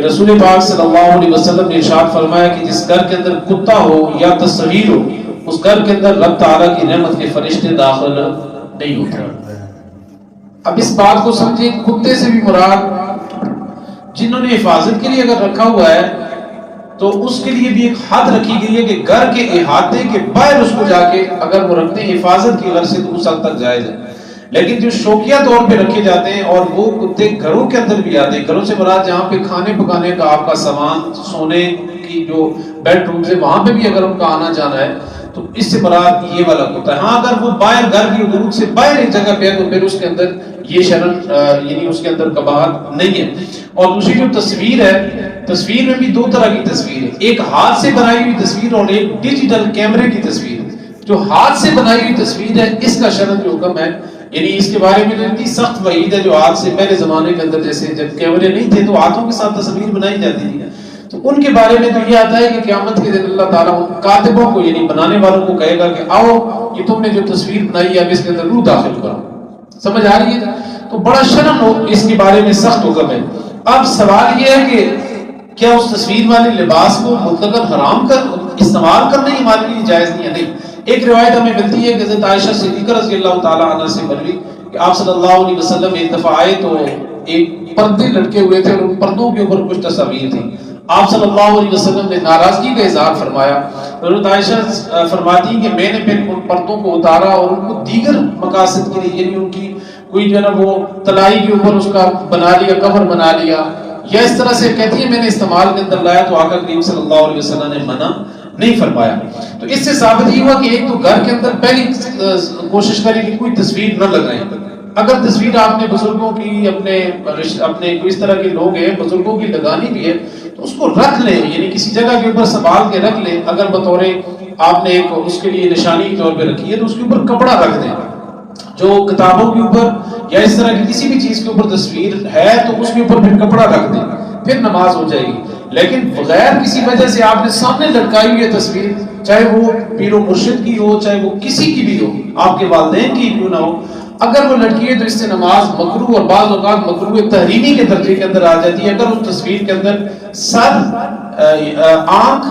رسول پاک صلی اللہ علیہ وسلم نے ارشاد فرمایا کہ جس گھر کے اندر کتا ہو یا تصویر ہو اس گھر کے اندر رب تعالیٰ کی رحمت کے فرشتے داخل نہیں ہوتے۔ اب اس بات کو سمجھیں، کتے سے بھی مراد جنہوں نے حفاظت کے لیے اگر رکھا ہوا ہے تو اس کے لیے بھی ایک حد رکھی گئی ہے کہ گھر کے احاطے کے باہر اس کو جا کے اگر وہ رکھتے ہیں حفاظت کی غرض سے تو اس حد تک جائز ہے۔ لیکن جو شوقیہ طور پہ رکھے جاتے ہیں اور وہ کتے گھروں کے اندر بھی آتے ہیں، گھروں سے مراد جہاں پہ کھانے پکانے کا آپ کا سامان، سونے کی جو بیڈ روم سے وہاں پہ بھی اگر ان کا آنا جانا ہے تو اس سے مراد یہ والا کتا ہے۔ ہاں اگر وہ باہر گھر کی حدود سے باہر ایک جگہ پہ ہے تو پھر اس کے اندر یہ شرن یعنی اس کے اندر قباحت نہیں ہے۔ اور دوسری جو تصویر ہے، تصویر میں بھی دو طرح کی تصویر ہے، ایک ہاتھ سے بنائی ہوئی تصویر اور ایک ڈیجیٹل کیمرے کی تصویر۔ جو ہاتھ سے بنائی ہوئی تصویر ہے اس کا شرن جو حکم ہے، یعنی اس کے بارے میں تو اتنی سخت وعید ہے، جو آج سے پہلے زمانے کے اندر جیسے جب کیمرے نہیں تھے تو ہاتھوں کے ساتھ تصویر بنائی جاتی تھی، تو ان کے بارے میں تو یہ آتا ہے کہ قیامت کے دن اللہ تعالیٰ ان کاتبوں کو یعنی بنانے والوں کو کہے گا کہ آؤ یہ تم نے جو تصویر بنائی ہے اب اس کے اندر روح داخل کرو۔ سمجھ آ رہی ہے؟ تو بڑا شرم ہو اس کے بارے میں سخت حکم ہے۔ اب سوال یہ ہے کہ کیا اس تصویر والے لباس کو مطلقاً حرام کر استعمال کرنا ہی ہمارے لیے جائز نہیں ہے؟ نہیں۔ ایک روایت ہمیں ملتی ہے کہ حضرت عائشہ صدیقہ رضی اللہ تعالیٰ عنہ سے مروی کہ آپ صلی اللہ علیہ وسلم ایک دفعہ آئے تو ایک پردے لٹکے ہوئے تھے اور ان پردوں کے اوپر کچھ تصاویر تھیں۔ آپ صلی اللہ علیہ وسلم نے ناراضگی کا اظہار فرمایا۔ حضرت عائشہ فرماتی ہیں کہ میں نے پھر ان پردوں کو اتارا اور ان کو دیگر مقاصد کے لیے، یعنی ان کی کوئی جو ہے نا وہ تلائی کے اوپر اس کا بنا لیا، کور بنا لیا، یا اس طرح سے کہتی ہے میں نے استعمال کے اندر لایا، تو آقا کریم صلی اللہ علیہ وسلم نے منع نہیں فرمایا۔ تو اس سے ثابت یہ ہوا کہ ایک تو گھر کے اندر پہلی کوشش کریں کہ کوئی تصویر نہ لگائیں۔ اگر تصویر آپ نے بزرگوں کی اپنے کوئی اس طرح کے لوگ ہیں بزرگوں کی لگانی بھی ہے تو اس کو رکھ لیں، یعنی کسی جگہ کے اوپر سنبھال کے رکھ لیں۔ اگر بطور آپ نے ایک اس کے لیے نشانی کے طور پہ رکھی ہے تو اس کے اوپر کپڑا رکھ دیں۔ جو کتابوں کے اوپر یا اس طرح کی کسی بھی چیز کے اوپر تصویر ہے تو اس کے اوپر پھر کپڑا رکھ دیں، پھر نماز ہو جائے گی۔ لیکن بغیر کسی وجہ سے آپ نے سامنے لٹکائی ہوئی تصویر، چاہے وہ پیر و مرشد کی ہو چاہے وہ کسی کی بھی ہو، آپ کے والدین کی کیوں نہ ہو، اگر وہ لٹکی ہے تو اس سے نماز مکروہ اور بعض اوقات مکروہ تحریمی کے درجے کے اندر آ جاتی ہے۔ اگر اس تصویر کے اندر سر، آنکھ،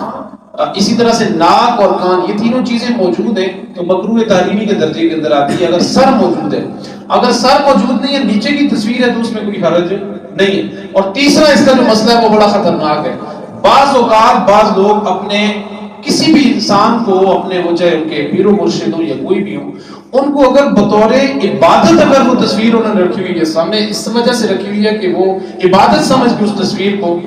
اسی طرح سے ناک اور کان، یہ تینوں چیزیں موجود ہیں تو مکروہ تحریمی کے درجے کے اندر آتی ہے۔ اگر سر موجود ہے، اگر سر موجود نہیں ہے، نیچے کی تصویر ہے تو اس میں کوئی حرج نہیں ہے۔ اور تیسرا اس کا جو مسئلہ ہے وہ بڑا خطرناک ہے۔ بعض اوقات بعض لوگ اپنے کسی بھی انسان کو، اپنے وہ چاہے ان کے پیر و مرشد ہو یا کوئی بھی ہو، ان کو اگر بطور عبادت اگر وہ تصویر انہوں نے رکھی ہوئی ہے سامنے، اس وجہ سے رکھی ہوئی ہے کہ وہ عبادت سمجھ کے اس تصویر کو